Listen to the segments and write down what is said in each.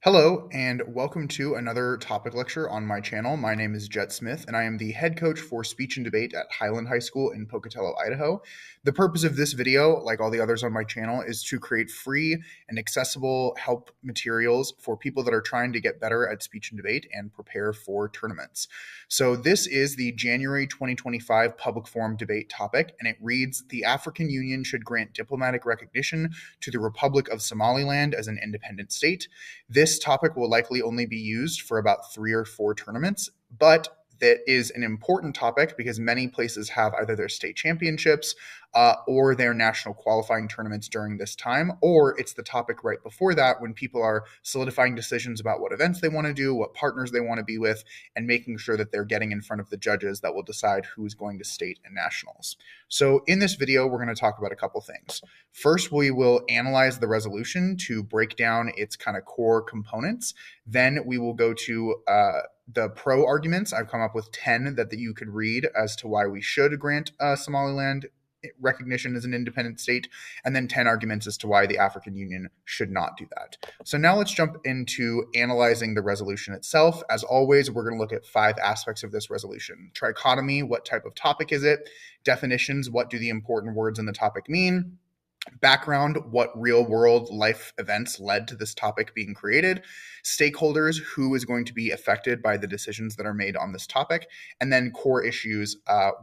Hello, and welcome to another topic lecture on my channel. My name is Jet Smith, and I am the head coach for speech and debate at Highland High School in Pocatello, Idaho. The purpose of this video, like all the others on my channel, is to create free and accessible help materials for people that are trying to get better at speech and debate and prepare for tournaments. So this is the January 2025 public forum debate topic, and it reads, "The African Union should grant diplomatic recognition to the Republic of Somaliland as an independent state." This topic will likely only be used for about 3 or 4 tournaments, but that is an important topic because many places have either their state championships or their national qualifying tournaments during this time, or it's the topic right before that when people are solidifying decisions about what events they want to do, what partners they want to be with, and making sure that they're getting in front of the judges that will decide who's going to state and nationals. So in this video, we're going to talk about a couple things. First, we will analyze the resolution to break down its kind of core components. Then we will go to the pro arguments. I've come up with 10 that you could read as to why we should grant Somaliland recognition as an independent state, and then 10 arguments as to why the African Union should not do that. So now let's jump into analyzing the resolution itself. As always, we're going to look at 5 aspects of this resolution. Trichotomy, what type of topic is it? Definitions, what do the important words in the topic mean? Background, what real-world life events led to this topic being created, stakeholders, who is going to be affected by the decisions that are made on this topic, and then core issues,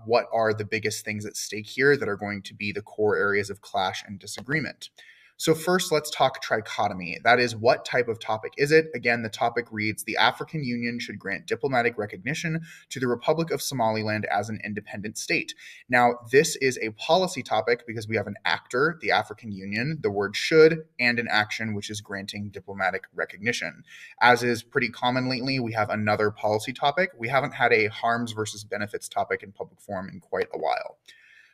what are the biggest things at stake here that are going to be the core areas of clash and disagreement. So first, let's talk trichotomy. That is, what type of topic is it? Again, the topic reads, "The African Union should grant diplomatic recognition to the Republic of Somaliland as an independent state." Now, this is a policy topic because we have an actor, the African Union, the word should, and an action, which is granting diplomatic recognition. As is pretty common lately, we have another policy topic. We haven't had a harms versus benefits topic in public forum in quite a while.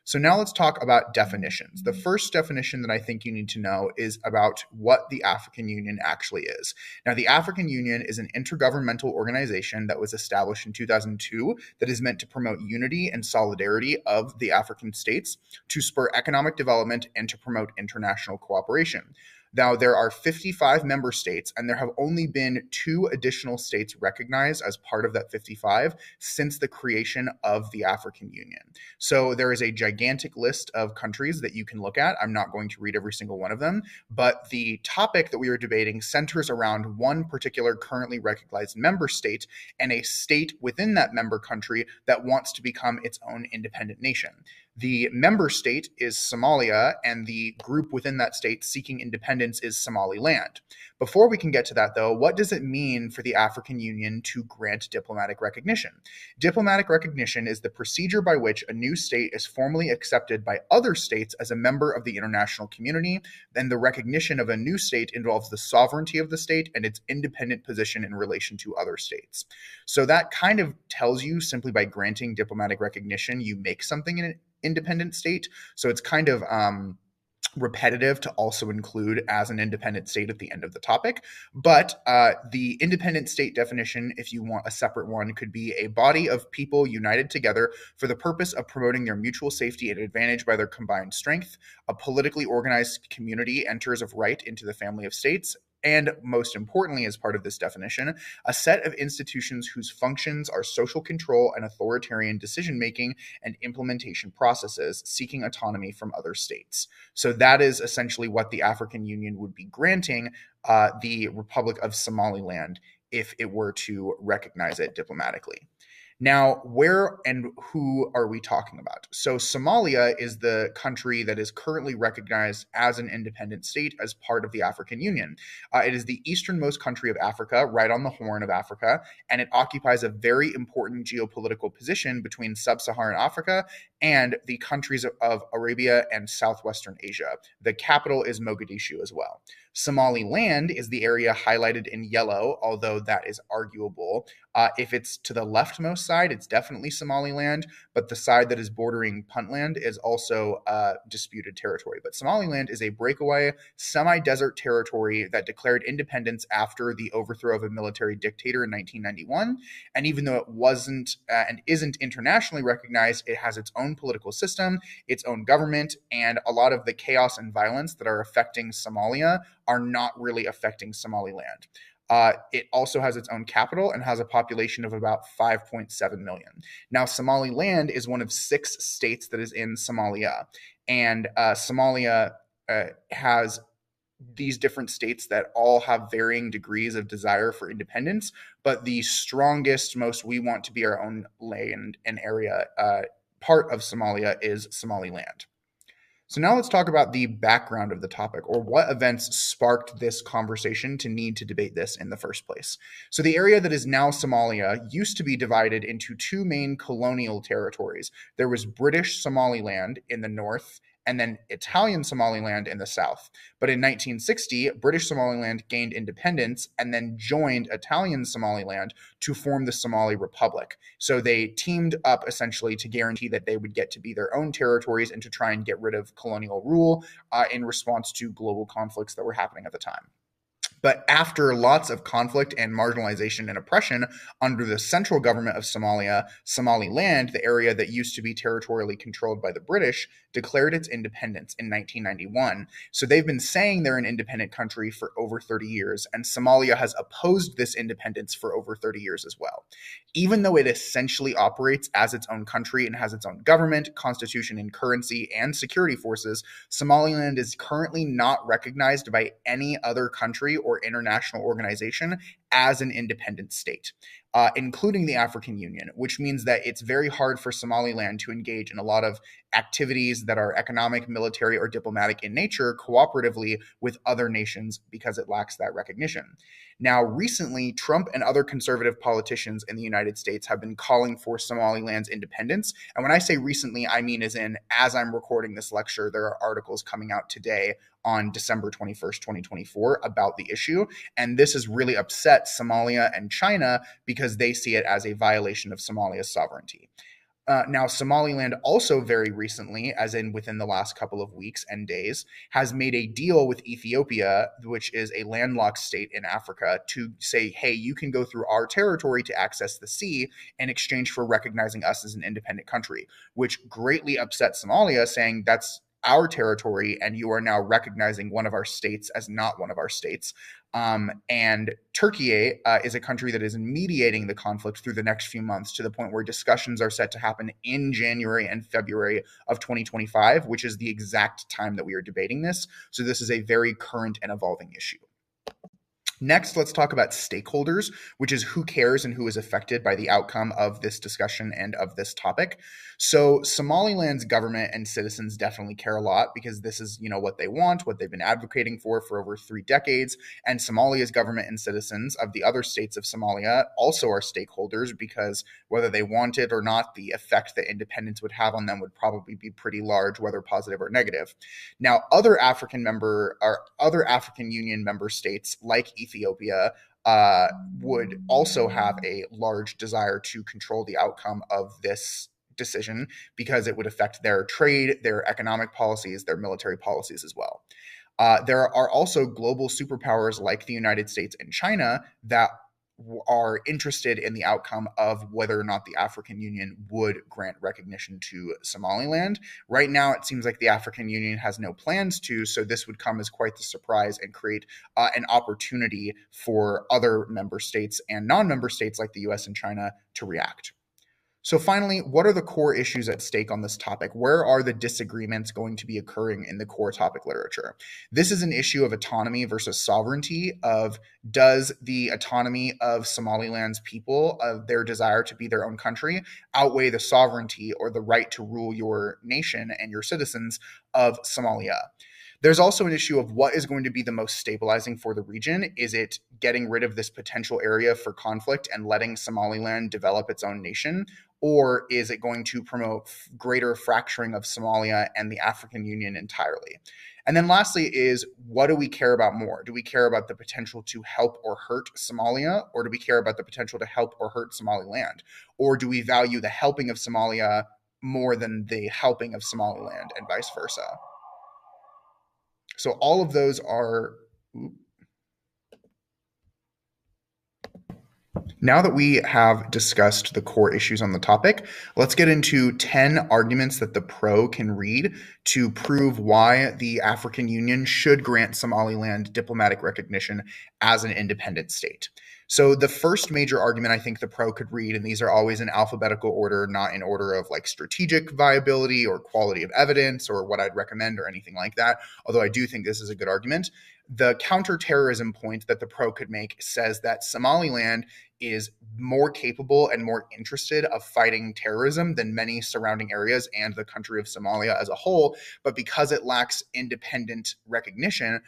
So now let's talk about definitions. The first definition that I think you need to know is about what the African Union actually is. Now, the African Union is an intergovernmental organization that was established in 2002 that is meant to promote unity and solidarity of the African states, to spur economic development, and to promote international cooperation. Now, there are 55 member states, and there have only been 2 additional states recognized as part of that 55 since the creation of the African Union. So there is a gigantic list of countries that you can look at. I'm not going to read every single one of them, but the topic that we are debating centers around one particular currently recognized member state and a state within that member country that wants to become its own independent nation. The member state is Somalia, and the group within that state seeking independence is Somaliland. Before we can get to that, though, what does it mean for the African Union to grant diplomatic recognition? Diplomatic recognition is the procedure by which a new state is formally accepted by other states as a member of the international community. Then the recognition of a new state involves the sovereignty of the state and its independent position in relation to other states. So that kind of tells you, simply by granting diplomatic recognition, you make something an independent state. So it's kind of repetitive to also include as an independent state at the end of the topic. But the independent state definition, if you want a separate one, could be a body of people united together for the purpose of promoting their mutual safety and advantage by their combined strength. A politically organized community enters of right into the family of states. And most importantly, as part of this definition, a set of institutions whose functions are social control and authoritarian decision-making and implementation processes, seeking autonomy from other states. So that is essentially what the African Union would be granting the Republic of Somaliland if it were to recognize it diplomatically. Now, where and who are we talking about? So Somalia is the country that is currently recognized as an independent state as part of the African Union. It is the easternmost country of Africa, right on the Horn of Africa, and it occupies a very important geopolitical position between sub-Saharan Africa and the countries of Arabia and southwestern Asia. The capital is Mogadishu as well. Somaliland is the area highlighted in yellow, although that is arguable. If it's to the leftmost side, it's definitely Somaliland, but the side that is bordering Puntland is also disputed territory. But Somaliland is a breakaway, semi-desert territory that declared independence after the overthrow of a military dictator in 1991. And even though it wasn't and isn't internationally recognized, it has its own political system, its own government, and a lot of the chaos and violence that are affecting Somalia are not really affecting Somaliland. It also has its own capital and has a population of about 5.7 million. Now, Somaliland is one of 6 states that is in Somalia, and Somalia has these different states that all have varying degrees of desire for independence, but the strongest, most we want to be our own land and area part of Somalia is Somaliland. So now let's talk about the background of the topic, or what events sparked this conversation to need to debate this in the first place. So the area that is now Somalia used to be divided into 2 main colonial territories. There was British Somaliland in the north and then Italian Somaliland in the south. But in 1960, British Somaliland gained independence and then joined Italian Somaliland to form the Somali Republic. So they teamed up essentially to guarantee that they would get to be their own territories and to try and get rid of colonial rule in response to global conflicts that were happening at the time. But after lots of conflict and marginalization and oppression under the central government of Somalia, Somaliland, the area that used to be territorially controlled by the British, declared its independence in 1991. So they've been saying they're an independent country for over 30 years, and Somalia has opposed this independence for over 30 years as well. Even though it essentially operates as its own country and has its own government, constitution, and currency and security forces, Somaliland is currently not recognized by any other country or international organization as an independent state, including the African Union, which means that it's very hard for Somaliland to engage in a lot of activities that are economic, military, or diplomatic in nature cooperatively with other nations because it lacks that recognition. Now, recently, Trump and other conservative politicians in the United States have been calling for Somaliland's independence. And when I say recently, I mean as I'm recording this lecture, there are articles coming out today on December 21st, 2024 about the issue. And this has really upset Somalia and China because they see it as a violation of Somalia's sovereignty. Now, Somaliland also very recently, as in within the last couple of weeks and days, has made a deal with Ethiopia, which is a landlocked state in Africa, to say, hey, you can go through our territory to access the sea in exchange for recognizing us as an independent country, which greatly upset Somalia, saying that's our territory and you are now recognizing one of our states as not one of our states. And Turkey is a country that is mediating the conflict through the next few months to the point where discussions are set to happen in January and February of 2025, which is the exact time that we are debating this. So this is a very current and evolving issue. Next, let's talk about stakeholders, which is who cares and who is affected by the outcome of this discussion and of this topic. So Somaliland's government and citizens definitely care a lot because this is, what they want, what they've been advocating for over 3 decades. And Somalia's government and citizens of the other states of Somalia also are stakeholders because whether they want it or not, the effect that independence would have on them would probably be pretty large, whether positive or negative. Now, other African Union member states like Ethiopia would also have a large desire to control the outcome of this decision because it would affect their trade, their economic policies, their military policies as well. There are also global superpowers like the United States and China that are interested in the outcome of whether or not the African Union would grant recognition to Somaliland. Right now, it seems like the African Union has no plans to, so this would come as quite the surprise and create an opportunity for other member states and non-member states like the US and China to react. So finally, what are the core issues at stake on this topic? Where are the disagreements going to be occurring in the core topic literature? This is an issue of autonomy versus sovereignty, of does the autonomy of Somaliland's people, of their desire to be their own country, outweigh the sovereignty or the right to rule your nation and your citizens of Somalia? There's also an issue of what is going to be the most stabilizing for the region. Is it getting rid of this potential area for conflict and letting Somaliland develop its own nation? Or is it going to promote greater fracturing of Somalia and the African Union entirely? And then lastly is, what do we care about more? Do we care about the potential to help or hurt Somalia? Or do we care about the potential to help or hurt Somaliland? Or do we value the helping of Somalia more than the helping of Somaliland and vice versa? So all of those are Now that we have discussed the core issues on the topic, let's get into 10 arguments that the pro can read to prove why the African Union should grant Somaliland diplomatic recognition as an independent state. So the first major argument I think the pro could read, and these are always in alphabetical order, not in order of like strategic viability or quality of evidence or what I'd recommend or anything like that, although I do think this is a good argument. The counterterrorism point that the pro could make says that Somaliland is more capable and more interested of fighting terrorism than many surrounding areas and the country of Somalia as a whole. But because it lacks independent recognition,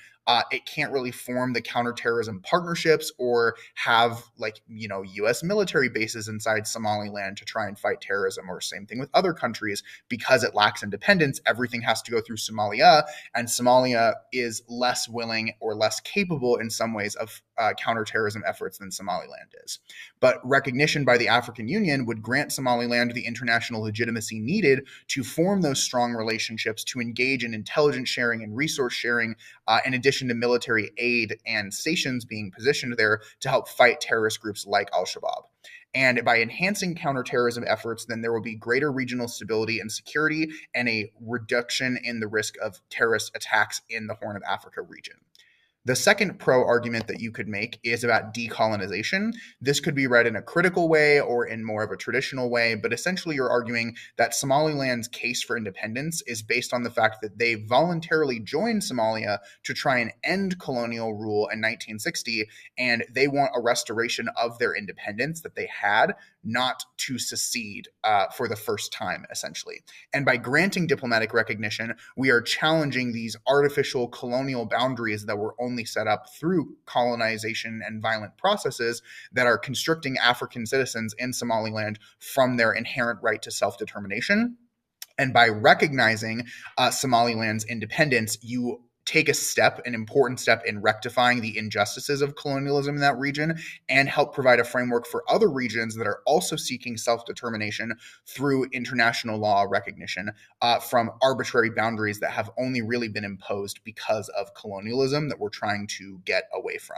it can't really form the counterterrorism partnerships or have U.S. military bases inside Somaliland to try and fight terrorism, or same thing with other countries. Because it lacks independence, everything has to go through Somalia, and Somalia is less willing or less capable in some ways of counterterrorism efforts than Somaliland is. But recognition by the African Union would grant Somaliland the international legitimacy needed to form those strong relationships, to engage in intelligence sharing and resource sharing, in addition to military aid and stations being positioned there to help fight terrorist groups like Al-Shabaab. And by enhancing counterterrorism efforts, then there will be greater regional stability and security and a reduction in the risk of terrorist attacks in the Horn of Africa region. The second pro argument that you could make is about decolonization. This could be read in a critical way or in more of a traditional way, but essentially you're arguing that Somaliland's case for independence is based on the fact that they voluntarily joined Somalia to try and end colonial rule in 1960, and they want a restoration of their independence that they had, not to secede for the first time, essentially. And by granting diplomatic recognition, we are challenging these artificial colonial boundaries that were only set up through colonization and violent processes that are constricting African citizens in Somaliland from their inherent right to self-determination. And by recognizing Somaliland's independence, you take an important step in rectifying the injustices of colonialism in that region and help provide a framework for other regions that are also seeking self-determination through international law recognition from arbitrary boundaries that have only really been imposed because of colonialism that we're trying to get away from.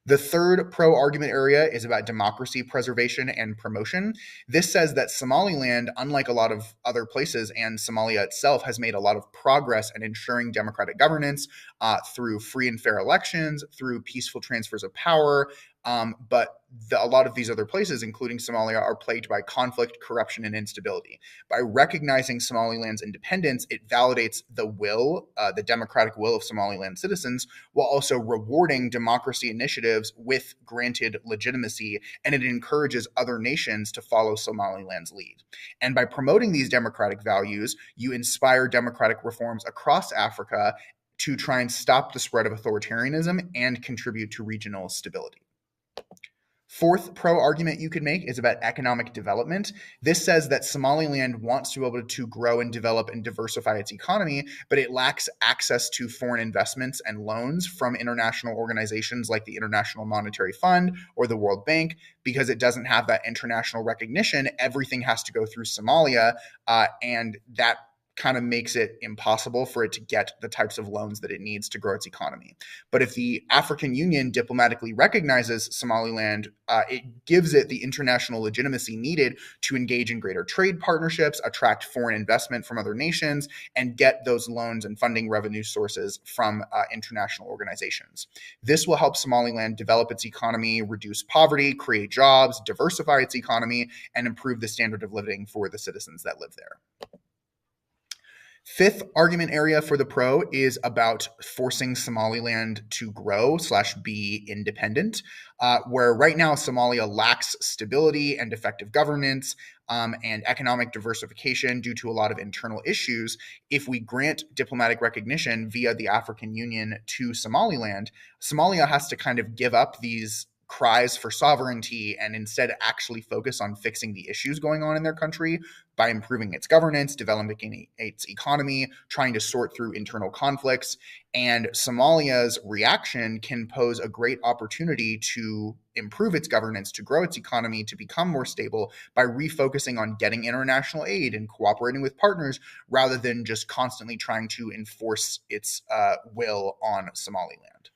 The third pro argument area is about democracy preservation and promotion. This says that Somaliland, unlike a lot of other places, and Somalia itself, has made a lot of progress in ensuring democratic governance through free and fair elections, through peaceful transfers of power. But a lot of these other places, including Somalia, are plagued by conflict, corruption, and instability. By recognizing Somaliland's independence, it validates the democratic will of Somaliland citizens, while also rewarding democracy initiatives with granted legitimacy, and it encourages other nations to follow Somaliland's lead. And by promoting these democratic values, you inspire democratic reforms across Africa to try and stop the spread of authoritarianism and contribute to regional stability. Fourth pro argument you could make is about economic development. This says that Somaliland wants to be able to grow and develop and diversify its economy, but it lacks access to foreign investments and loans from international organizations like the International Monetary Fund or the World Bank. Because it doesn't have that international recognition, everything has to go through Somalia, and that kind of makes it impossible for it to get the types of loans that it needs to grow its economy. But if the African Union diplomatically recognizes Somaliland, it gives it the international legitimacy needed to engage in greater trade partnerships, attract foreign investment from other nations, and get those loans and funding revenue sources from international organizations. This will help Somaliland develop its economy, reduce poverty, create jobs, diversify its economy, and improve the standard of living for the citizens that live there. Fifth argument area for the pro is about forcing Somaliland to grow / be independent, where right now Somalia lacks stability and effective governance and economic diversification due to a lot of internal issues. If we grant diplomatic recognition via the African Union to Somaliland, Somalia has to kind of give up these cries for sovereignty and instead actually focus on fixing the issues going on in their country by improving its governance, developing its economy, trying to sort through internal conflicts. And Somalia's reaction can pose a great opportunity to improve its governance, to grow its economy, to become more stable by refocusing on getting international aid and cooperating with partners rather than just constantly trying to enforce its will on Somaliland.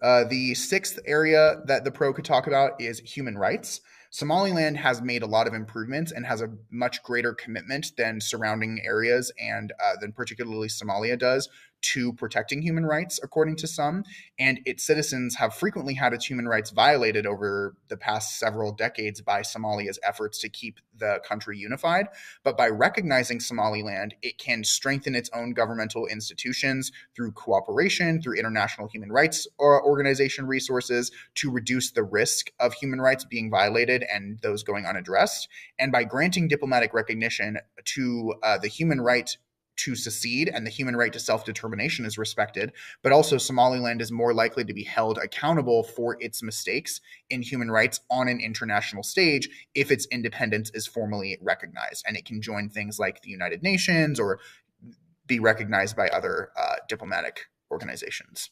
The sixth area that the pro could talk about is human rights. Somaliland has made a lot of improvements and has a much greater commitment than surrounding areas and than particularly Somalia does to protecting human rights, according to some. And its citizens have frequently had its human rights violated over the past several decades by Somalia's efforts to keep the country unified. But by recognizing Somaliland, it can strengthen its own governmental institutions through cooperation, through international human rights organization resources to reduce the risk of human rights being violated and those going unaddressed. And by granting diplomatic recognition to the human right to secede and the human right to self-determination is respected, but also Somaliland is more likely to be held accountable for its mistakes in human rights on an international stage if its independence is formally recognized. And it can join things like the United Nations or be recognized by other diplomatic organizations.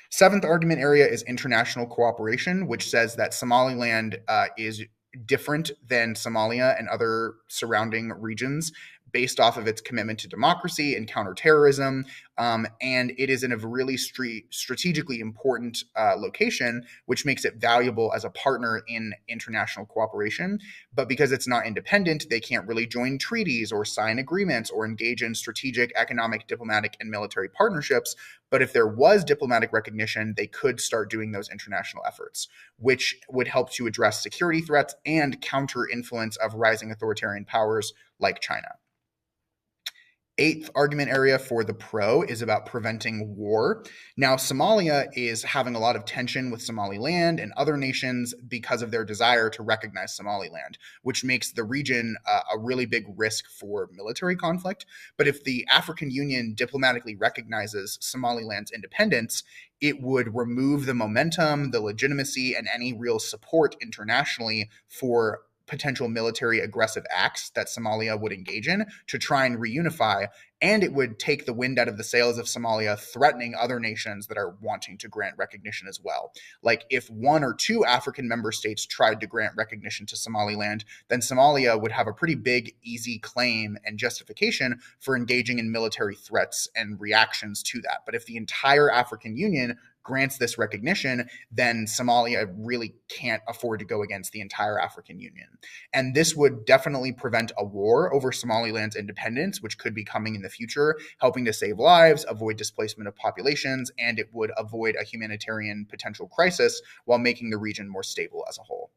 Seventh argument area is international cooperation, which says that Somaliland is different than Somalia and other surrounding regions based off of its commitment to democracy and counterterrorism. And it is in a really strategically important location, which makes it valuable as a partner in international cooperation. But because it's not independent, they can't really join treaties or sign agreements or engage in strategic, economic, diplomatic, and military partnerships. But if there was diplomatic recognition, they could start doing those international efforts, which would help to address security threats and counter influence of rising authoritarian powers like China. Eighth argument area for the pro is about preventing war. Now, Somalia is having a lot of tension with Somaliland and other nations because of their desire to recognize Somaliland, which makes the region a really big risk for military conflict. But if the African Union diplomatically recognizes Somaliland's independence, it would remove the momentum, the legitimacy, and any real support internationally for potential military aggressive acts that Somalia would engage in to try and reunify, and it would take the wind out of the sails of Somalia, threatening other nations that are wanting to grant recognition as well. Like if one or two African member states tried to grant recognition to Somaliland, then Somalia would have a pretty big, easy claim and justification for engaging in military threats and reactions to that. But if the entire African Union grants this recognition, then Somalia really can't afford to go against the entire African Union. And this would definitely prevent a war over Somaliland's independence, which could be coming in the future, helping to save lives, avoid displacement of populations, and it would avoid a humanitarian potential crisis while making the region more stable as a whole.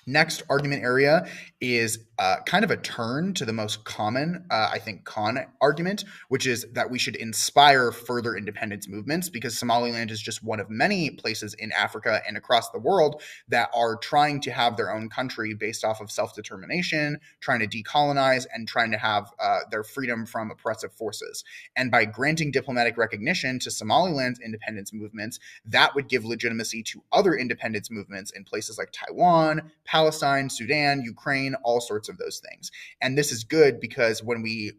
Next argument area is kind of a turn to the most common, I think, con argument, which is that we should inspire further independence movements because Somaliland is just one of many places in Africa and across the world that are trying to have their own country based off of self-determination, trying to decolonize, and trying to have their freedom from oppressive forces. And by granting diplomatic recognition to Somaliland's independence movements, that would give legitimacy to other independence movements in places like Taiwan, Palestine, Sudan, Ukraine, all sorts of those things. And this is good because when we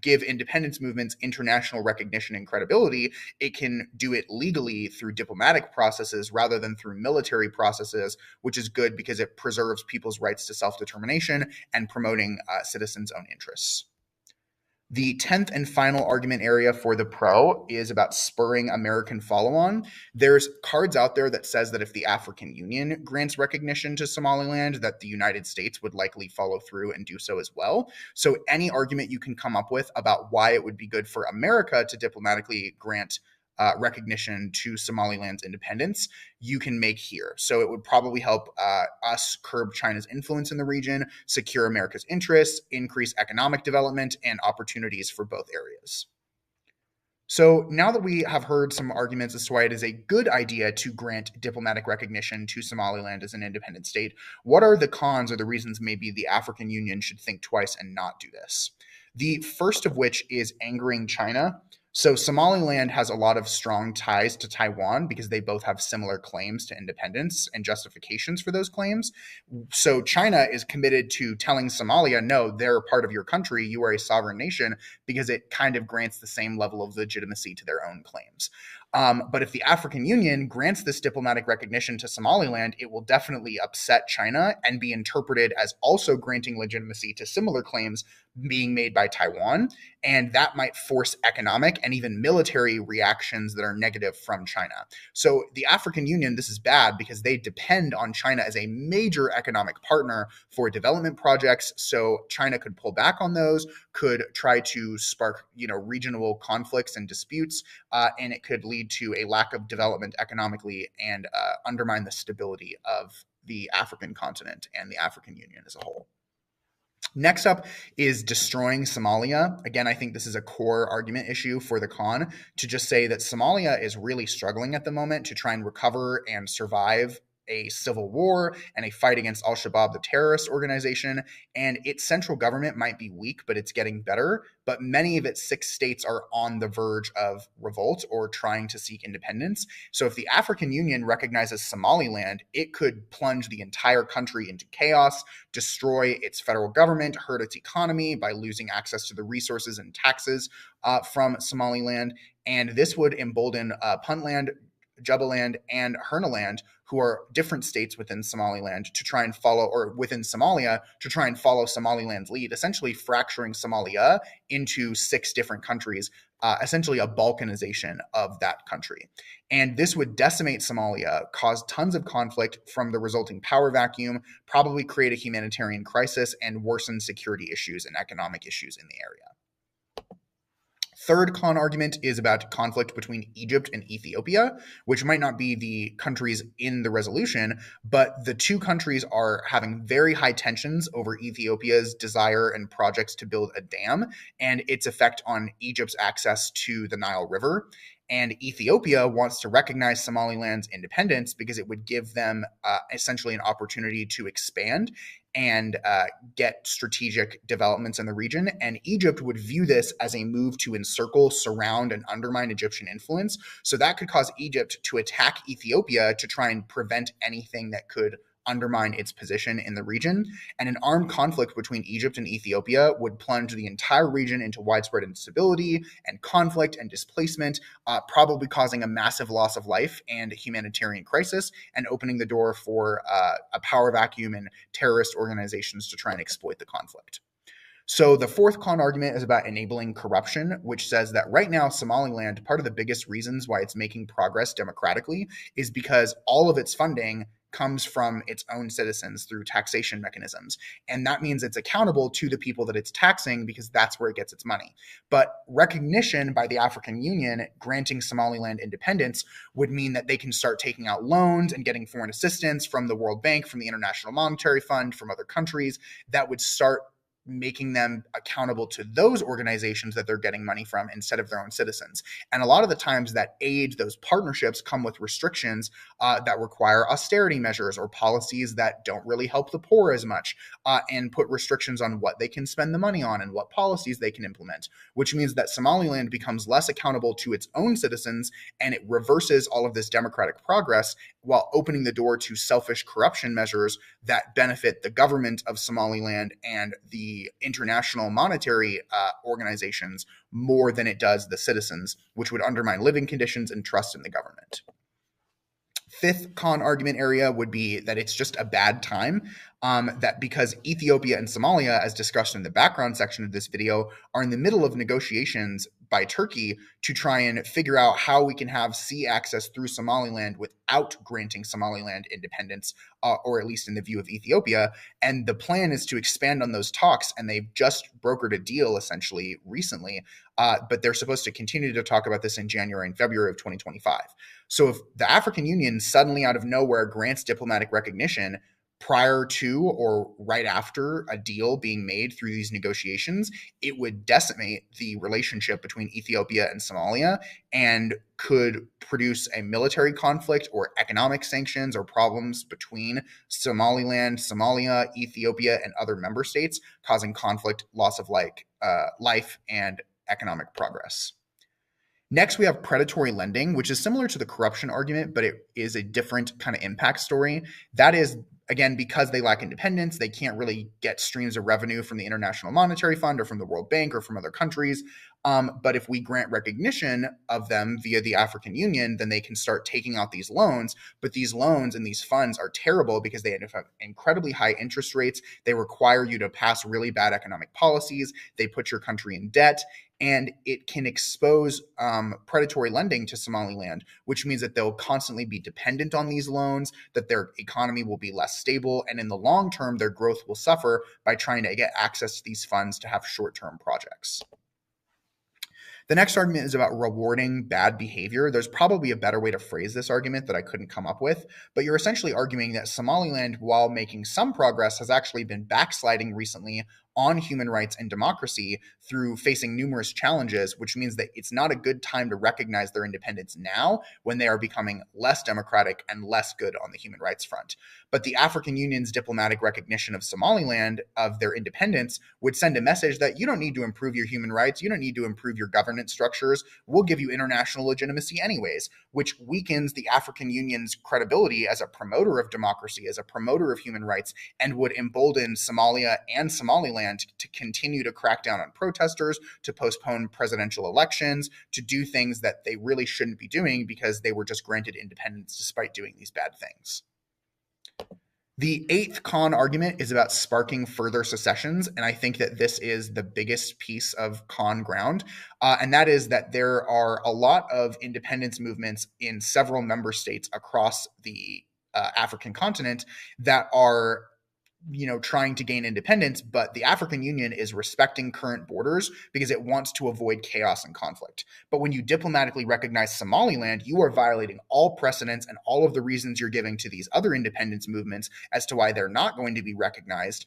give independence movements international recognition and credibility, it can do it legally through diplomatic processes rather than through military processes, which is good because it preserves people's rights to self-determination and promoting citizens' own interests. The 10th and final argument area for the pro is about spurring American follow-on. There's cards out there that says that if the African Union grants recognition to Somaliland, that the United States would likely follow through and do so as well. So any argument you can come up with about why it would be good for America to diplomatically grant recognition to Somaliland's independence, you can make here. So it would probably help us curb China's influence in the region, secure America's interests, increase economic development, and opportunities for both areas. So now that we have heard some arguments as to why it is a good idea to grant diplomatic recognition to Somaliland as an independent state, what are the cons or the reasons maybe the African Union should think twice and not do this? The first of which is angering China. So Somaliland has a lot of strong ties to Taiwan because they both have similar claims to independence and justifications for those claims. So China is committed to telling Somalia, no, they're a part of your country, you are a sovereign nation, because it kind of grants the same level of legitimacy to their own claims. But if the African Union grants this diplomatic recognition to Somaliland, it will definitely upset China and be interpreted as also granting legitimacy to similar claims being made by Taiwan, and that might force economic and even military reactions that are negative from China. So the African Union, this is bad because they depend on China as a major economic partner for development projects. So China could pull back on those, could try to spark, regional conflicts and disputes, and it could lead to a lack of development economically and undermine the stability of the African continent and the African Union as a whole. Next up is destroying Somalia. Again, I think this is a core argument issue for the Khan to just say that Somalia is really struggling at the moment to try and recover and survive a civil war and a fight against al-Shabaab, the terrorist organization, and its central government might be weak, but it's getting better. But many of its 6 states are on the verge of revolt or trying to seek independence. So if the African Union recognizes Somaliland, it could plunge the entire country into chaos, destroy its federal government, hurt its economy by losing access to the resources and taxes from Somaliland. And this would embolden Puntland, Jubaland, and Hernaland, who are different states within Somaliland, to try and follow, or within Somalia, to try and follow Somaliland's lead, essentially fracturing Somalia into 6 different countries, essentially a balkanization of that country. And this would decimate Somalia, cause tons of conflict from the resulting power vacuum, probably create a humanitarian crisis, and worsen security issues and economic issues in the area. Third con argument is about conflict between Egypt and Ethiopia, which might not be the countries in the resolution, but the 2 countries are having very high tensions over Ethiopia's desire and projects to build a dam and its effect on Egypt's access to the Nile River. And Ethiopia wants to recognize Somaliland's independence because it would give them essentially an opportunity to expand and get strategic developments in the region. And Egypt would view this as a move to encircle, surround, and undermine Egyptian influence. So that could cause Egypt to attack Ethiopia to try and prevent anything that could undermine its position in the region. And an armed conflict between Egypt and Ethiopia would plunge the entire region into widespread instability and conflict and displacement, probably causing a massive loss of life and a humanitarian crisis, and opening the door for a power vacuum and terrorist organizations to try and exploit the conflict. So the fourth con argument is about enabling corruption, which says that right now, Somaliland, part of the biggest reasons why it's making progress democratically is because all of its funding comes from its own citizens through taxation mechanisms. And that means it's accountable to the people that it's taxing because that's where it gets its money. But recognition by the African Union granting Somaliland independence would mean that they can start taking out loans and getting foreign assistance from the World Bank, from the International Monetary Fund, from other countries that would start making them accountable to those organizations that they're getting money from instead of their own citizens. And a lot of the times that aid, those partnerships come with restrictions that require austerity measures or policies that don't really help the poor as much, and put restrictions on what they can spend the money on and what policies they can implement, which means that Somaliland becomes less accountable to its own citizens, and it reverses all of this democratic progress while opening the door to selfish corruption measures that benefit the government of Somaliland and the international monetary organizations more than it does the citizens, which would undermine living conditions and trust in the government. Fifth con argument area would be that it's just a bad time, that because Ethiopia and Somalia, as discussed in the background section of this video, are in the middle of negotiations by Turkey to try and figure out how we can have sea access through Somaliland without granting Somaliland independence, or at least in the view of Ethiopia. And the plan is to expand on those talks, and they've just brokered a deal essentially recently, but they're supposed to continue to talk about this in January and February of 2025. So if the African Union suddenly out of nowhere grants diplomatic recognition prior to or right after a deal being made through these negotiations, it would decimate the relationship between Ethiopia and Somalia and could produce a military conflict or economic sanctions or problems between Somaliland, Somalia, Ethiopia, and other member states, causing conflict, loss of life, and economic progress. Next, we have predatory lending, which is similar to the corruption argument, but it is a different kind of impact story. That is, again, because they lack independence, they can't really get streams of revenue from the International Monetary Fund or from the World Bank or from other countries. But if we grant recognition of them via the African Union, then they can start taking out these loans. But these loans and these funds are terrible because they have incredibly high interest rates. They require you to pass really bad economic policies. They put your country in debt. And it can expose predatory lending to Somaliland, which means that they'll constantly be dependent on these loans, that their economy will be less stable, and in the long term, their growth will suffer by trying to get access to these funds to have short-term projects. The next argument is about rewarding bad behavior. There's probably a better way to phrase this argument that I couldn't come up with, but you're essentially arguing that Somaliland, while making some progress, has actually been backsliding recently on human rights and democracy through facing numerous challenges, which means that it's not a good time to recognize their independence now when they are becoming less democratic and less good on the human rights front. But the African Union's diplomatic recognition of Somaliland, of their independence, would send a message that you don't need to improve your human rights, you don't need to improve your governance structures, we'll give you international legitimacy anyways, which weakens the African Union's credibility as a promoter of democracy, as a promoter of human rights, and would embolden Somalia and Somaliland to continue to crack down on protesters, to postpone presidential elections, to do things that they really shouldn't be doing because they were just granted independence despite doing these bad things. The eighth con argument is about sparking further secessions, and I think that this is the biggest piece of con ground, and that is that there are a lot of independence movements in several member states across the African continent that are trying to gain independence, but the African Union is respecting current borders because it wants to avoid chaos and conflict. But when you diplomatically recognize Somaliland, you are violating all precedents and all of the reasons you're giving to these other independence movements as to why they're not going to be recognized,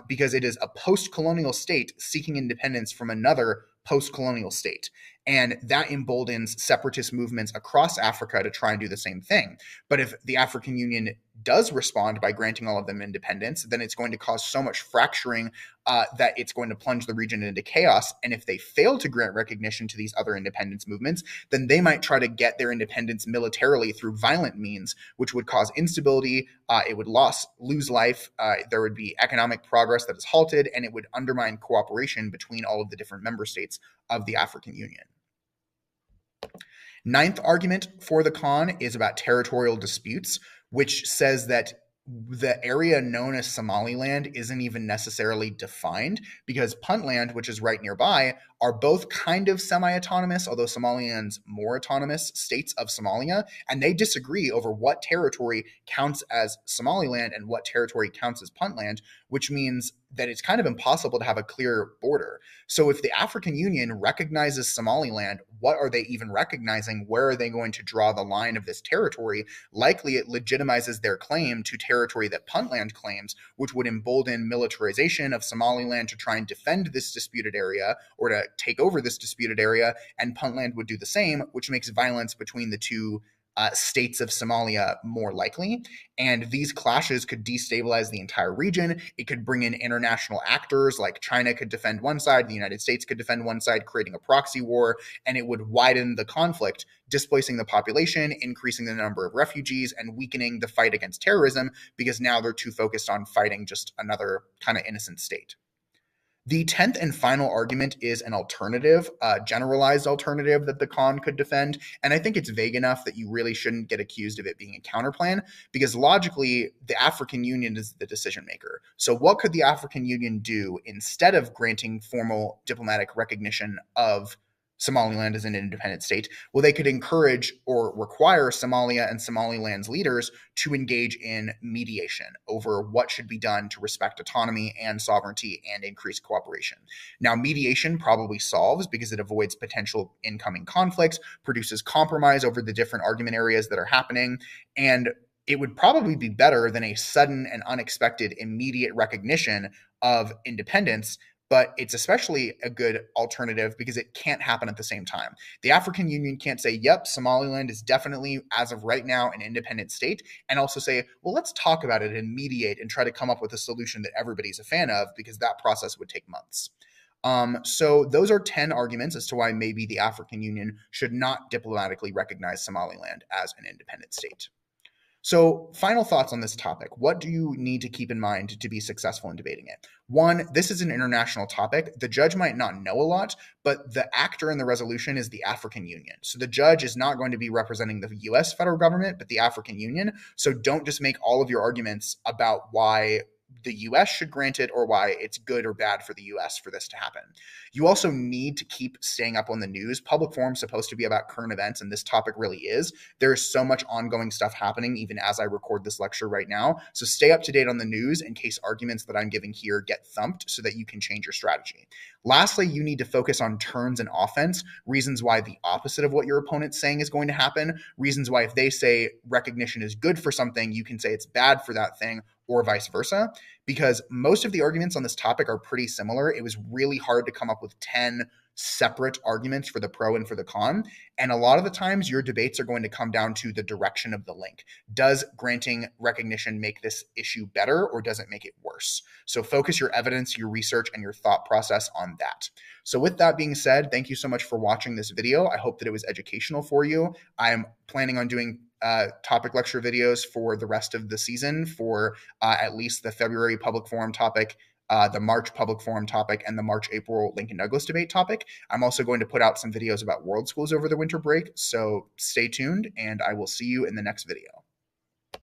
because it is a post-colonial state seeking independence from another post-colonial state. And that emboldens separatist movements across Africa to try and do the same thing. But if the African Union does respond by granting all of them independence, then it's going to cause so much fracturing that it's going to plunge the region into chaos. And if they fail to grant recognition to these other independence movements, then they might try to get their independence militarily through violent means, which would cause instability. It would lose life. There would be economic progress that is halted, and it would undermine cooperation between all of the different member states of the African Union. Ninth argument for the con is about territorial disputes, which says that the area known as Somaliland isn't even necessarily defined because Puntland, which is right nearby, are both kind of semi-autonomous, although Somaliland's more autonomous states of Somalia, and they disagree over what territory counts as Somaliland and what territory counts as Puntland, which means that it's kind of impossible to have a clear border. So if the African Union recognizes Somaliland, what are they even recognizing? Where are they going to draw the line of this territory? Likely it legitimizes their claim to territory that Puntland claims, which would embolden militarization of Somaliland to try and defend this disputed area or to take over this disputed area, and Puntland would do the same, which makes violence between the two states of Somalia more likely. And these clashes could destabilize the entire region. It could bring in international actors, like China could defend one side, the United States could defend one side, creating a proxy war, and it would widen the conflict, displacing the population, increasing the number of refugees, and weakening the fight against terrorism because now they're too focused on fighting just another kind of innocent state. The 10th and final argument is an alternative, a generalized alternative that the con could defend. And I think it's vague enough that you really shouldn't get accused of it being a counterplan because logically, the African Union is the decision maker. So what could the African Union do instead of granting formal diplomatic recognition of Somaliland as an independent state? Well, they could encourage or require Somalia and Somaliland's leaders to engage in mediation over what should be done to respect autonomy and sovereignty and increase cooperation. Now, mediation probably solves because it avoids potential incoming conflicts, produces compromise over the different argument areas that are happening, and it would probably be better than a sudden and unexpected immediate recognition of independence. But it's especially a good alternative because it can't happen at the same time. The African Union can't say, yep, Somaliland is definitely, as of right now, an independent state, and also say, well, let's talk about it and mediate and try to come up with a solution that everybody's a fan of, because that process would take months. So those are 10 arguments as to why maybe the African Union should not diplomatically recognize Somaliland as an independent state. So, final thoughts on this topic. What do you need to keep in mind to be successful in debating it? One, this is an international topic. The judge might not know a lot, but the actor in the resolution is the African Union. So the judge is not going to be representing the US federal government, but the African Union. So don't just make all of your arguments about why the US should grant it or why it's good or bad for the US for this to happen. You also need to keep staying up on the news. Public forum is supposed to be about current events, and this topic really is. There is so much ongoing stuff happening even as I record this lecture right now. So stay up to date on the news in case arguments that I'm giving here get thumped so that you can change your strategy. Lastly, you need to focus on turns and offense, reasons why the opposite of what your opponent's saying is going to happen, reasons why if they say recognition is good for something, you can say it's bad for that thing, or vice versa, because most of the arguments on this topic are pretty similar. It was really hard to come up with 10 separate arguments for the pro and for the con. And a lot of the times your debates are going to come down to the direction of the link. Does granting recognition make this issue better or does it make it worse? So focus your evidence, your research, and your thought process on that. So with that being said, thank you so much for watching this video. I hope that it was educational for you. I am planning on doing topic lecture videos for the rest of the season for at least the February public forum topic, the March public forum topic, and the March-April Lincoln Douglas debate topic. I'm also going to put out some videos about world schools over the winter break, so stay tuned, and I will see you in the next video.